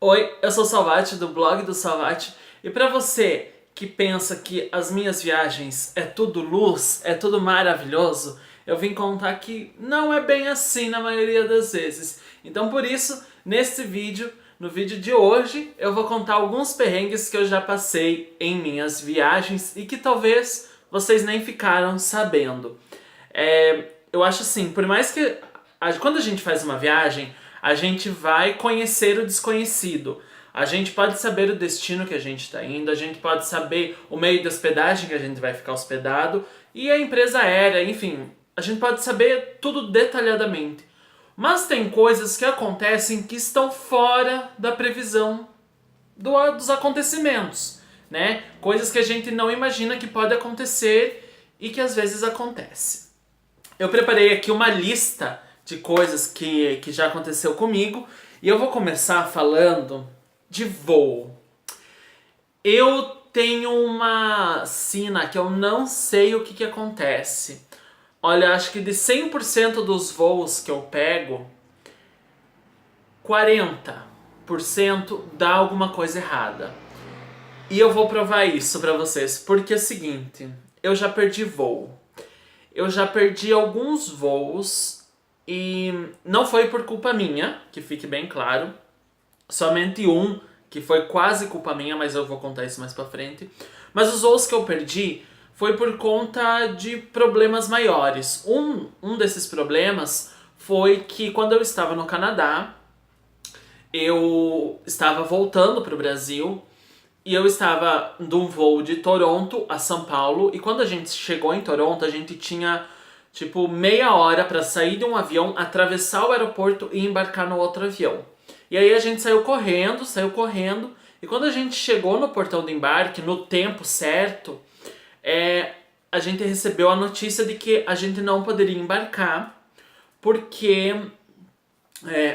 Oi, eu sou o Salvati do blog do Salvati e para você que pensa que as minhas viagens é tudo luz, é tudo maravilhoso, eu vim contar que não é bem assim na maioria das vezes. Então por isso, no vídeo de hoje, eu vou contar alguns perrengues que eu já passei em minhas viagens e que talvez vocês nem ficaram sabendo. Eu acho assim, por mais que quando a gente faz uma viagem, a gente vai conhecer o desconhecido. A gente pode saber o destino que a gente está indo, a gente pode saber o meio de hospedagem que a gente vai ficar hospedado e a empresa aérea, enfim, a gente pode saber tudo detalhadamente. Mas tem coisas que acontecem que estão fora da previsão dos acontecimentos, né? Coisas que a gente não imagina que pode acontecer e que às vezes acontece. Eu preparei aqui uma lista de coisas que já aconteceu comigo e eu vou começar falando de voo. Eu tenho uma sina que eu não sei o que acontece. Olha, acho que de 100% dos voos que eu pego, 40% dá alguma coisa errada. E eu vou provar isso pra vocês, porque é o seguinte, eu já perdi voo. Eu já perdi alguns voos e não foi por culpa minha, que fique bem claro. Somente um, que foi quase culpa minha, mas eu vou contar isso mais pra frente. Mas os voos que eu perdi foi por conta de problemas maiores. Um desses problemas foi que quando eu estava no Canadá, eu estava voltando pro Brasil e eu estava de um voo de Toronto a São Paulo. E quando a gente chegou em Toronto, a gente tinha tipo meia hora para sair de um avião, atravessar o aeroporto e embarcar no outro avião. E aí a gente saiu correndo. E quando a gente chegou no portão de embarque, no tempo certo, a gente recebeu a notícia de que a gente não poderia embarcar porque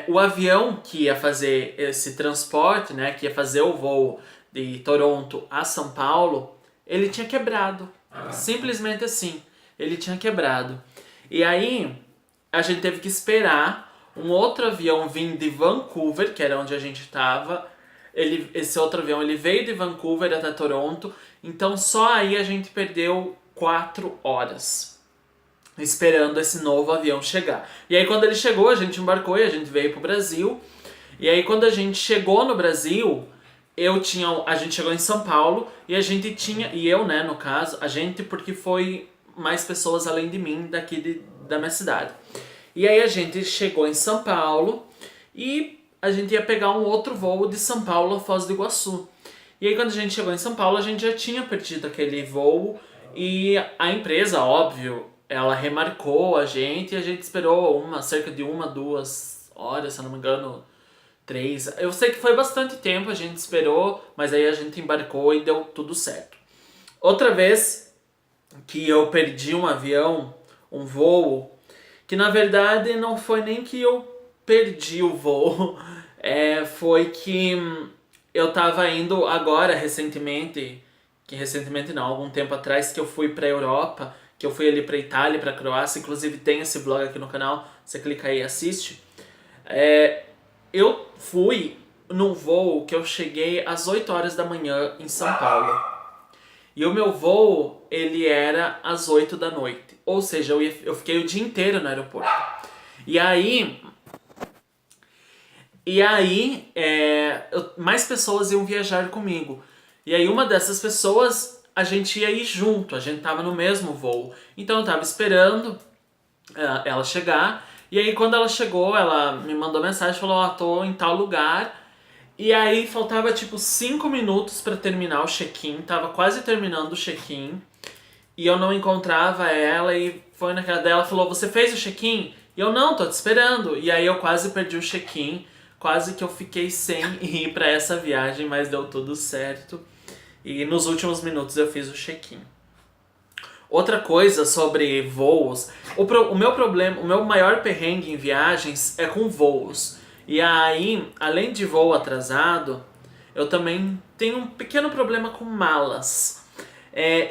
o avião que ia fazer esse transporte, né, que ia fazer o voo de Toronto a São Paulo, ele tinha quebrado. Simplesmente assim, ele tinha quebrado. E aí a gente teve que esperar um outro avião vir de Vancouver, que era onde a gente estava. Esse outro avião ele veio de Vancouver até Toronto, então só aí a gente perdeu 4 horas esperando esse novo avião chegar. E aí quando ele chegou, a gente embarcou e a gente veio pro Brasil. E aí quando a gente chegou no Brasil, a gente chegou em São Paulo e a gente tinha, e eu, né, no caso, a gente porque foi mais pessoas além de mim daqui da minha cidade. E aí a gente chegou em São Paulo e a gente ia pegar um outro voo de São Paulo a Foz do Iguaçu. E aí quando a gente chegou em São Paulo, a gente já tinha perdido aquele voo e a empresa, óbvio, ela remarcou a gente e a gente esperou cerca de 1, 2 horas, se eu não me engano, 3. Eu sei que foi bastante tempo, a gente esperou, mas aí a gente embarcou e deu tudo certo. Outra vez que eu perdi um avião, um voo, que na verdade não foi nem que eu perdi o voo, foi que eu tava indo agora recentemente, algum tempo atrás, que eu fui pra Europa, que eu fui ali pra Itália, pra Croácia, inclusive tem esse blog aqui no canal, você clica aí e assiste. Eu fui num voo que eu cheguei às 8 horas da manhã em São Paulo. E o meu voo, ele era às 8 da noite. Ou seja, eu fiquei o dia inteiro no aeroporto. E aí mais pessoas iam viajar comigo. E aí uma dessas pessoas, a gente ia ir junto, a gente tava no mesmo voo. Então eu tava esperando ela chegar. E aí quando ela chegou, ela me mandou mensagem e falou, ó, tô em tal lugar. E aí faltava tipo 5 minutos pra terminar o check-in, tava quase terminando o check-in. E eu não encontrava ela e foi naquela dela, falou, você fez o check-in? E eu, não, tô te esperando. E aí eu quase perdi o check-in, quase que eu fiquei sem ir pra essa viagem, mas deu tudo certo. E nos últimos minutos eu fiz o check-in. Outra coisa sobre voos, o meu maior perrengue em viagens é com voos. E aí, além de voo atrasado, eu também tenho um pequeno problema com malas.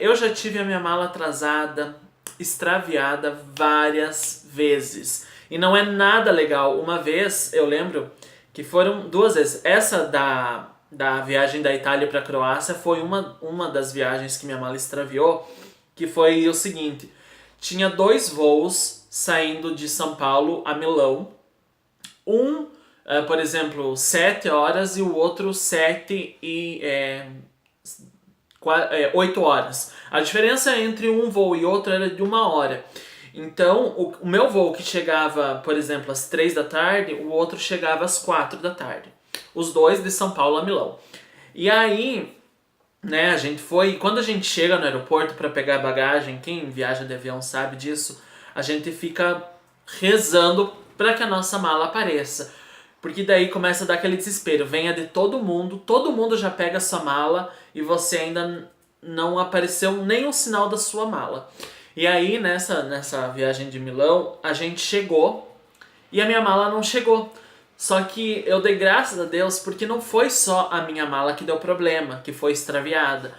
Eu já tive a minha mala atrasada, extraviada várias vezes. E não é nada legal. Uma vez, eu lembro que foram 2 vezes. Essa da viagem da Itália para a Croácia foi uma das viagens que minha mala extraviou, que foi o seguinte: tinha 2 voos saindo de São Paulo a Milão. Por exemplo, 7 horas e o outro 8 horas. A diferença entre um voo e outro era de 1 hora. Então, o meu voo que chegava, por exemplo, às 3 da tarde, o outro chegava às 4 da tarde. Os dois de São Paulo a Milão. E aí, né, a gente foi. Quando a gente chega no aeroporto para pegar a bagagem, quem viaja de avião sabe disso, a gente fica rezando para que a nossa mala apareça. Porque daí começa a dar aquele desespero. Venha de todo mundo já pega a sua mala e você ainda não apareceu nem o sinal da sua mala. E aí, nessa viagem de Milão, a gente chegou e a minha mala não chegou. Só que eu dei graças a Deus porque não foi só a minha mala que deu problema, que foi extraviada.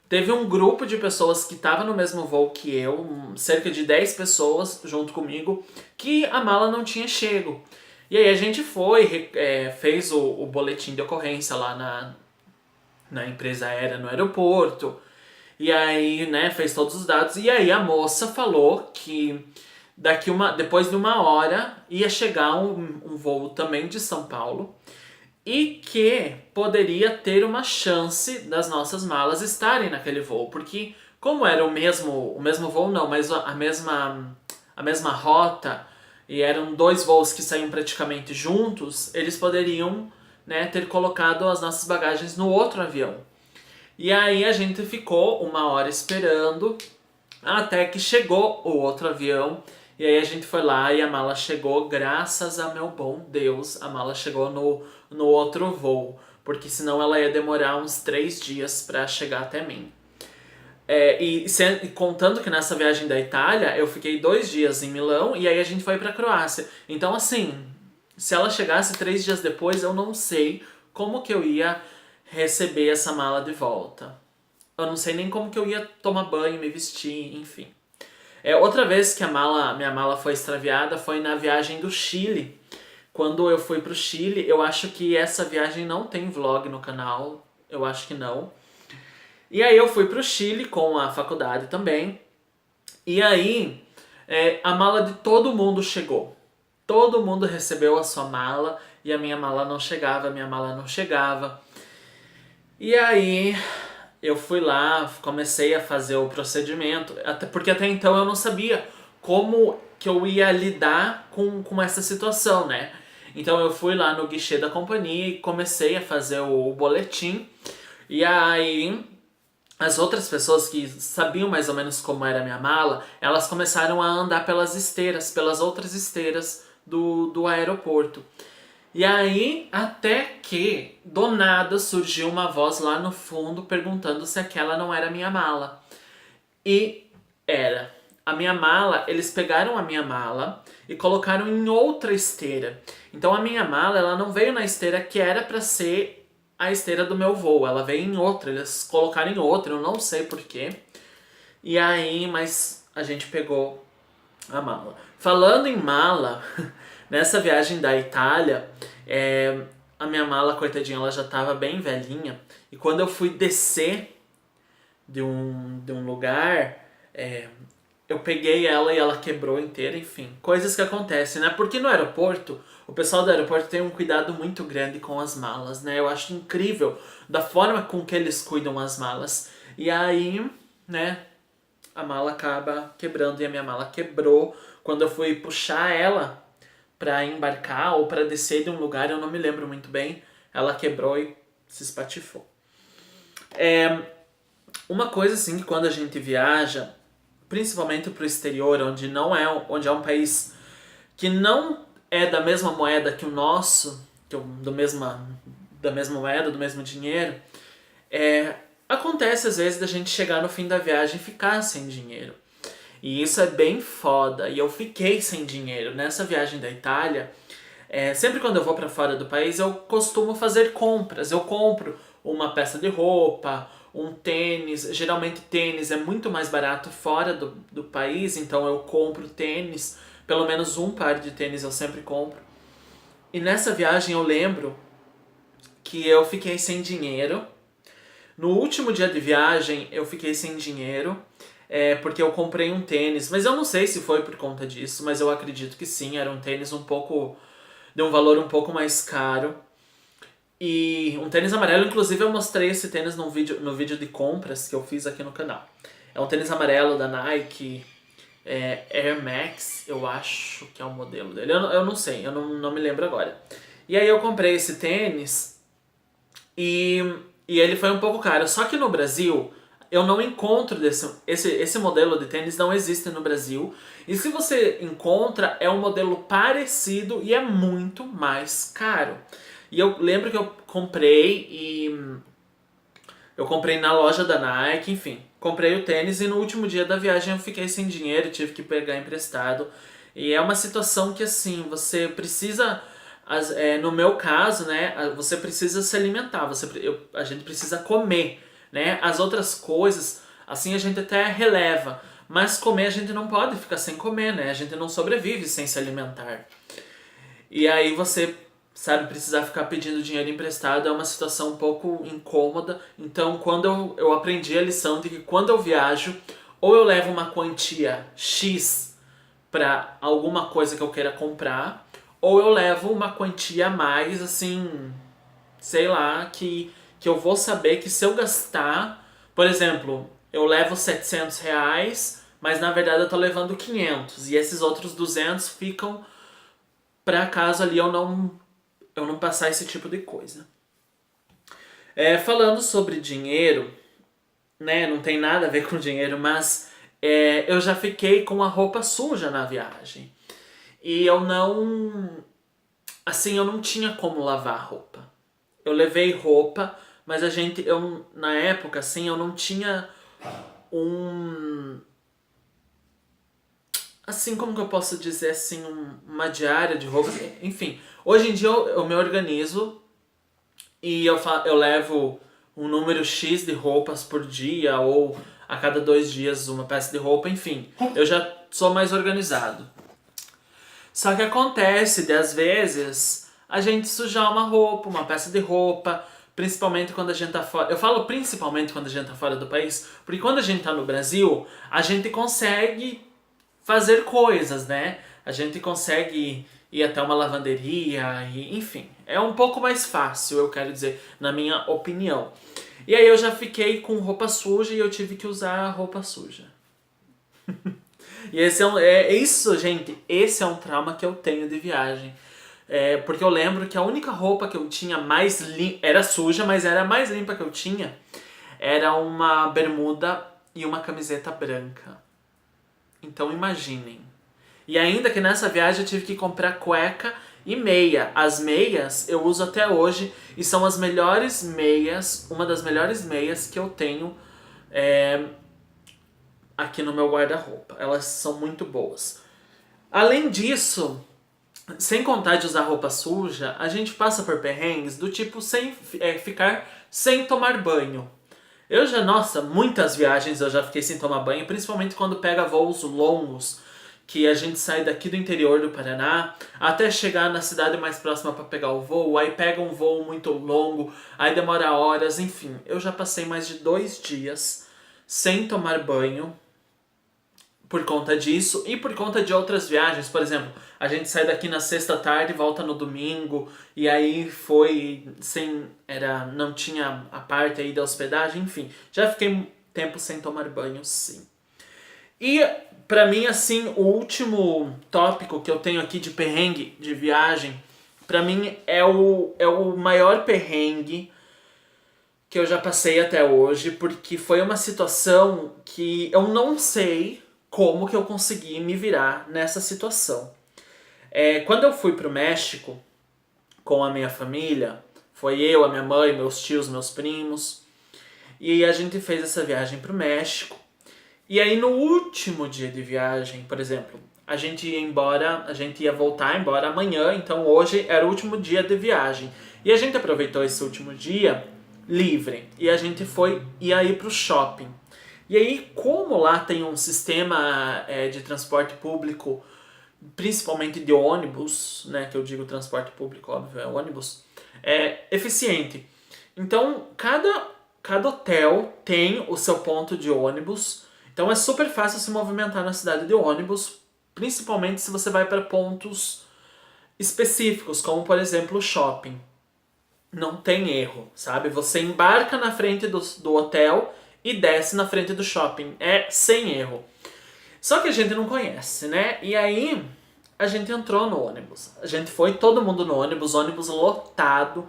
Teve um grupo de pessoas que estava no mesmo voo que eu, cerca de 10 pessoas junto comigo, que a mala não tinha chego. E aí a gente foi, fez o boletim de ocorrência lá na empresa aérea no aeroporto. E aí, né, fez todos os dados. E aí a moça falou que depois de 1 hora ia chegar um voo também de São Paulo e que poderia ter uma chance das nossas malas estarem naquele voo, porque como era o mesmo voo não, mas a mesma rota, e eram 2 voos que saíam praticamente juntos, eles poderiam, né, ter colocado as nossas bagagens no outro avião. E aí a gente ficou 1 hora esperando até que chegou o outro avião. E aí a gente foi lá e a mala chegou, graças a meu bom Deus, a mala chegou no outro voo, porque senão ela ia demorar uns 3 dias para chegar até mim. E contando que nessa viagem da Itália, eu fiquei 2 dias em Milão e aí a gente foi pra Croácia. Então assim, se ela chegasse 3 dias depois, eu não sei como que eu ia receber essa mala de volta. Eu não sei nem como que eu ia tomar banho, me vestir, enfim. Outra vez que minha mala foi extraviada foi na viagem do Chile. Quando eu fui pro Chile, eu acho que essa viagem não tem vlog no canal, eu acho que não. E aí eu fui pro Chile com a faculdade também. E aí a mala de todo mundo chegou. Todo mundo recebeu a sua mala e a minha mala não chegava. E aí eu fui lá, comecei a fazer o procedimento, porque até então eu não sabia como que eu ia lidar com essa situação, né? Então eu fui lá no guichê da companhia e comecei a fazer o boletim. E aí as outras pessoas que sabiam mais ou menos como era a minha mala, elas começaram a andar pelas outras esteiras do aeroporto. E aí, até que, do nada, surgiu uma voz lá no fundo perguntando se aquela não era a minha mala. E era. A minha mala, eles pegaram a minha mala e colocaram em outra esteira. Então a minha mala, ela não veio na esteira que era pra ser a esteira do meu voo. Ela veio em outra, eles colocaram em outra, eu não sei porquê. E aí, mas a gente pegou a mala. Falando em mala, nessa viagem da Itália, a minha mala, coitadinha, ela já estava bem velhinha. E quando eu fui descer de um lugar, eu peguei ela e ela quebrou inteira, enfim. Coisas que acontecem, né? Porque no aeroporto, o pessoal do aeroporto tem um cuidado muito grande com as malas, né? Eu acho incrível da forma com que eles cuidam as malas. E aí, né, a mala acaba quebrando e a minha mala quebrou. Quando eu fui puxar ela pra embarcar ou pra descer de um lugar, eu não me lembro muito bem, ela quebrou e se espatifou. Uma coisa assim que quando a gente viaja, principalmente pro exterior, onde é um país que não é da mesma moeda que o nosso, da mesma moeda, do mesmo dinheiro, acontece às vezes da gente chegar no fim da viagem e ficar sem dinheiro. E isso é bem foda. E eu fiquei sem dinheiro. Nessa viagem da Itália, sempre quando eu vou pra fora do país, eu costumo fazer compras. Eu compro uma peça de roupa, um tênis. Geralmente tênis é muito mais barato fora do país, então eu compro tênis. Pelo menos um par de tênis eu sempre compro. E nessa viagem eu lembro que eu fiquei sem dinheiro. No último dia de viagem eu fiquei sem dinheiro, porque eu comprei um tênis, mas eu não sei se foi por conta disso, mas eu acredito que sim, era um tênis um pouco, de um valor um pouco mais caro. E um tênis amarelo, inclusive eu mostrei esse tênis no vídeo de compras que eu fiz aqui no canal. É um tênis amarelo da Nike, Air Max, eu acho que é o modelo dele. Eu não sei, eu não me lembro agora. E aí eu comprei esse tênis e ele foi um pouco caro. Só que no Brasil eu não encontro esse modelo de tênis não existe no Brasil. E se você encontra, é um modelo parecido e é muito mais caro. E eu lembro que eu comprei na loja da Nike, enfim. Comprei o tênis e no último dia da viagem eu fiquei sem dinheiro, tive que pegar emprestado. E é uma situação que, assim, você precisa, no meu caso, né, você precisa se alimentar, a gente precisa comer, né? As outras coisas, assim, a gente até releva, mas comer a gente não pode ficar sem comer, né? A gente não sobrevive sem se alimentar. E aí você, sabe, precisar ficar pedindo dinheiro emprestado é uma situação um pouco incômoda. Então, quando eu aprendi a lição de que quando eu viajo, ou eu levo uma quantia X para alguma coisa que eu queira comprar, ou eu levo uma quantia a mais, assim, sei lá, que eu vou saber que se eu gastar, por exemplo, eu levo R$ 700, mas na verdade eu tô levando 500 e esses outros 200 ficam para caso ali eu não passar esse tipo de coisa. Falando sobre dinheiro, né, não tem nada a ver com dinheiro, mas eu já fiquei com a roupa suja na viagem. E eu não tinha como lavar a roupa. Eu levei roupa, mas na época, assim, eu não tinha assim, como que eu posso dizer, assim, uma diária de roupas, enfim. Hoje em dia eu me organizo e eu levo um número X de roupas por dia ou a cada 2 dias uma peça de roupa, enfim. Eu já sou mais organizado. Só que acontece de, às vezes, a gente sujar uma roupa, uma peça de roupa, principalmente quando a gente tá fora. Eu falo principalmente quando a gente tá fora do país, porque quando a gente tá no Brasil, a gente consegue fazer coisas, né? A gente consegue ir até uma lavanderia, e, enfim. É um pouco mais fácil, eu quero dizer, na minha opinião. E aí eu já fiquei com roupa suja e eu tive que usar roupa suja. E esse é isso, gente. Esse é um trauma que eu tenho de viagem. Porque eu lembro que a única roupa que eu tinha mais limpa, era suja, mas era a mais limpa que eu tinha, era uma bermuda e uma camiseta branca. Então imaginem. E ainda que nessa viagem eu tive que comprar cueca e meia. As meias eu uso até hoje e são as melhores meias, uma das melhores meias que eu tenho aqui no meu guarda-roupa. Elas são muito boas. Além disso, sem contar de usar roupa suja, a gente passa por perrengues do tipo ficar sem tomar banho. Nossa, muitas viagens eu já fiquei sem tomar banho, principalmente quando pega voos longos, que a gente sai daqui do interior do Paraná até chegar na cidade mais próxima para pegar o voo, aí pega um voo muito longo, aí demora horas, enfim. Eu já passei mais de 2 dias sem tomar banho por conta disso e por conta de outras viagens. Por exemplo, a gente sai daqui na sexta tarde e volta no domingo, e aí não tinha a parte aí da hospedagem, enfim. Já fiquei tempo sem tomar banho, sim. E pra mim, assim, o último tópico que eu tenho aqui de perrengue de viagem, pra mim é o maior perrengue que eu já passei até hoje, porque foi uma situação que eu não sei como que eu consegui me virar nessa situação. Quando eu fui pro México com a minha família, foi eu, a minha mãe, meus tios, meus primos, e a gente fez essa viagem pro México. E aí no último dia de viagem, por exemplo, a gente ia voltar embora amanhã, então hoje era o último dia de viagem. E a gente aproveitou esse último dia livre, e a gente ia ir pro shopping. E aí, como lá tem um sistema de transporte público principalmente de ônibus, né, que eu digo transporte público, óbvio, é ônibus, é eficiente. Então, cada hotel tem o seu ponto de ônibus, então é super fácil se movimentar na cidade de ônibus, principalmente se você vai para pontos específicos, como por exemplo o shopping. Não tem erro, sabe? Você embarca na frente do hotel e desce na frente do shopping. É sem erro. Só que a gente não conhece, né? E aí a gente entrou no ônibus. A gente foi todo mundo no ônibus lotado.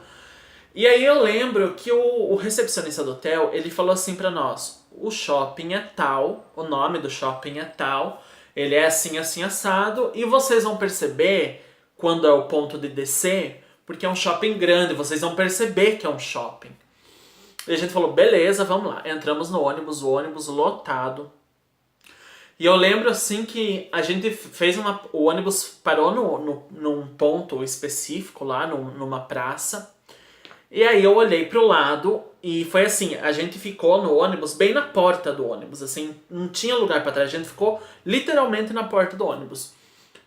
E aí eu lembro que o recepcionista do hotel, ele falou assim pra nós: o shopping é tal, o nome do shopping é tal, ele é assim, assim, assado, e vocês vão perceber quando é o ponto de descer, porque é um shopping grande, vocês vão perceber que é um shopping. E a gente falou, beleza, vamos lá. Entramos no ônibus, o ônibus lotado. E eu lembro assim que a gente fez o ônibus parou num ponto específico lá, numa praça. E aí eu olhei pro lado e foi assim, a gente ficou no ônibus bem na porta do ônibus, assim, não tinha lugar pra trás, a gente ficou literalmente na porta do ônibus,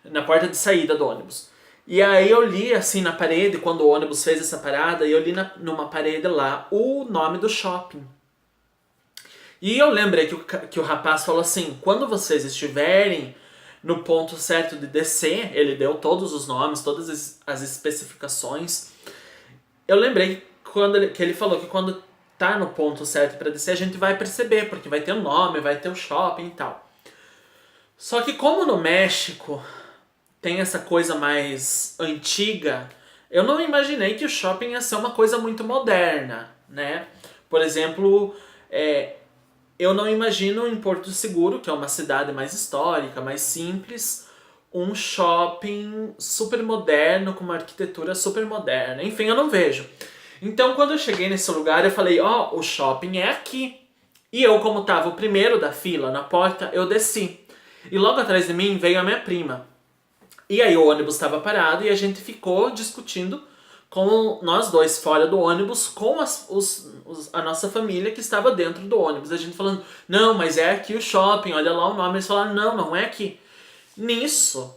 na porta de saída do ônibus. E aí eu li assim na parede, quando o ônibus fez essa parada, e eu li numa parede lá o nome do shopping. E eu lembrei que o rapaz falou assim, quando vocês estiverem no ponto certo de descer, ele deu todos os nomes, todas as especificações. Eu lembrei que ele falou que quando tá no ponto certo para descer, a gente vai perceber, porque vai ter o nome, vai ter o shopping e tal. Só que como no México tem essa coisa mais antiga, eu não imaginei que o shopping ia ser uma coisa muito moderna, né? Por exemplo, eu não imagino em Porto Seguro, que é uma cidade mais histórica, mais simples, um shopping super moderno, com uma arquitetura super moderna. Enfim, eu não vejo. Então, quando eu cheguei nesse lugar, eu falei, o shopping é aqui. E eu, como tava o primeiro da fila na porta, eu desci. E logo atrás de mim veio a minha prima. E aí o ônibus estava parado e a gente ficou discutindo com nós dois fora do ônibus, com a nossa família que estava dentro do ônibus. A gente falando, não, mas é aqui o shopping, olha lá o nome. Eles falaram, não, não é aqui. Nisso,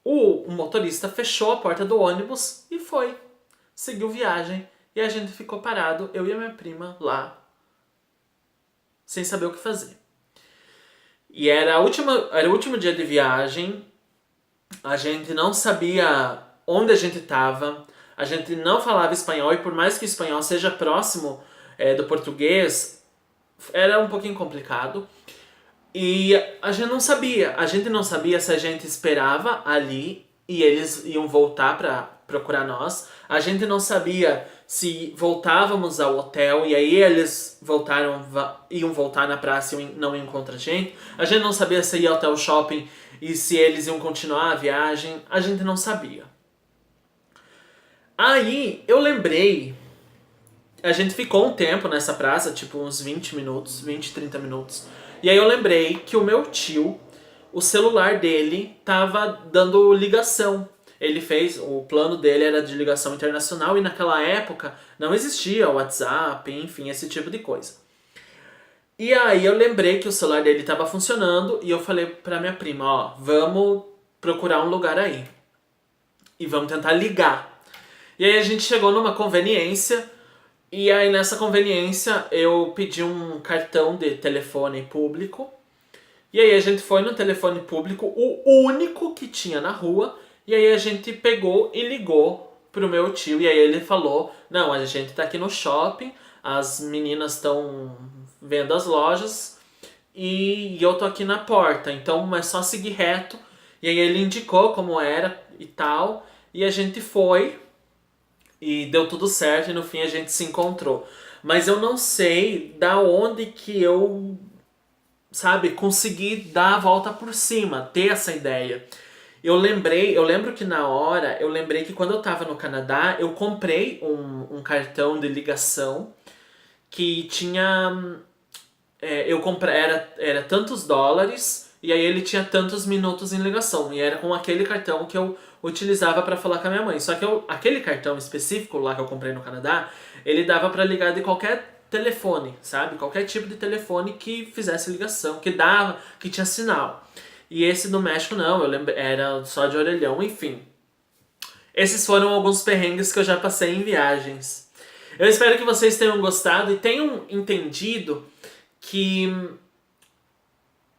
o motorista fechou a porta do ônibus e foi. Seguiu viagem e a gente ficou parado, eu e a minha prima lá, sem saber o que fazer. E era o último dia de viagem, a gente não sabia onde a gente estava, a gente não falava espanhol e por mais que o espanhol seja próximo do português, era um pouquinho complicado. E a gente não sabia se a gente esperava ali e eles iam voltar para procurar nós. A gente não sabia se voltávamos ao hotel e aí eles iam voltar na praça e não iam encontrar a gente. A gente não sabia se ia até o shopping e se eles iam continuar a viagem. A gente não sabia. Aí eu lembrei, a gente ficou um tempo nessa praça, tipo uns 20 minutos, 20, 30 minutos. E aí eu lembrei que o meu tio, o celular dele tava dando ligação. O plano dele era de ligação internacional e naquela época não existia WhatsApp, enfim, esse tipo de coisa. E aí eu lembrei que o celular dele tava funcionando e eu falei pra minha prima, vamos procurar um lugar aí. E vamos tentar ligar. E aí a gente chegou numa conveniência. E aí nessa conveniência eu pedi um cartão de telefone público. E aí a gente foi no telefone público, o único que tinha na rua. E aí a gente pegou e ligou pro meu tio. E aí ele falou, não, a gente tá aqui no shopping, as meninas estão vendo as lojas e eu tô aqui na porta. Então é só seguir reto. E aí ele indicou como era e tal. E a gente foi. E deu tudo certo e no fim a gente se encontrou. Mas eu não sei da onde que eu, consegui dar a volta por cima, ter essa ideia. Eu lembro que na hora, eu lembrei que quando eu tava no Canadá, eu comprei um cartão de ligação que tinha... eu comprei, era tantos dólares e aí ele tinha tantos minutos em ligação. E era com aquele cartão que eu utilizava para falar com a minha mãe. Só que aquele cartão específico lá que eu comprei no Canadá, ele dava para ligar de qualquer telefone, sabe? Qualquer tipo de telefone que fizesse ligação, que tinha sinal. E esse do México não, eu lembro, era só de orelhão, enfim. Esses foram alguns perrengues que eu já passei em viagens. Eu espero que vocês tenham gostado e tenham entendido que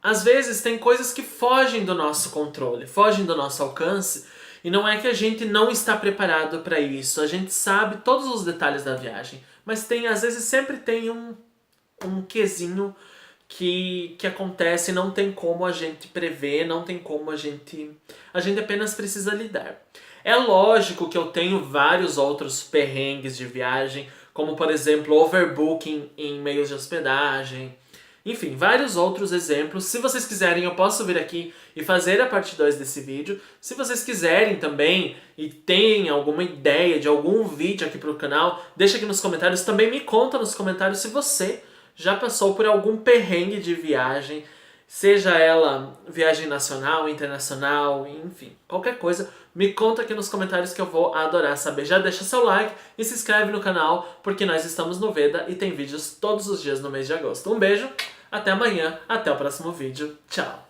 às vezes tem coisas que fogem do nosso controle, fogem do nosso alcance, e não é que a gente não está preparado para isso. A gente sabe todos os detalhes da viagem, mas às vezes sempre tem um quesinho que acontece e não tem como a gente prever, não tem como a gente apenas precisa lidar. É lógico que eu tenho vários outros perrengues de viagem, como por exemplo overbooking em meios de hospedagem, enfim, vários outros exemplos. Se vocês quiserem, eu posso vir aqui e fazer a parte 2 desse vídeo. Se vocês quiserem também e têm alguma ideia de algum vídeo aqui pro canal, deixa aqui nos comentários. Também me conta nos comentários se você já passou por algum perrengue de viagem, seja ela viagem nacional, internacional, enfim, qualquer coisa. Me conta aqui nos comentários que eu vou adorar saber. Já deixa seu like e se inscreve no canal, porque nós estamos no Veda e tem vídeos todos os dias no mês de agosto. Um beijo, até amanhã, até o próximo vídeo. Tchau!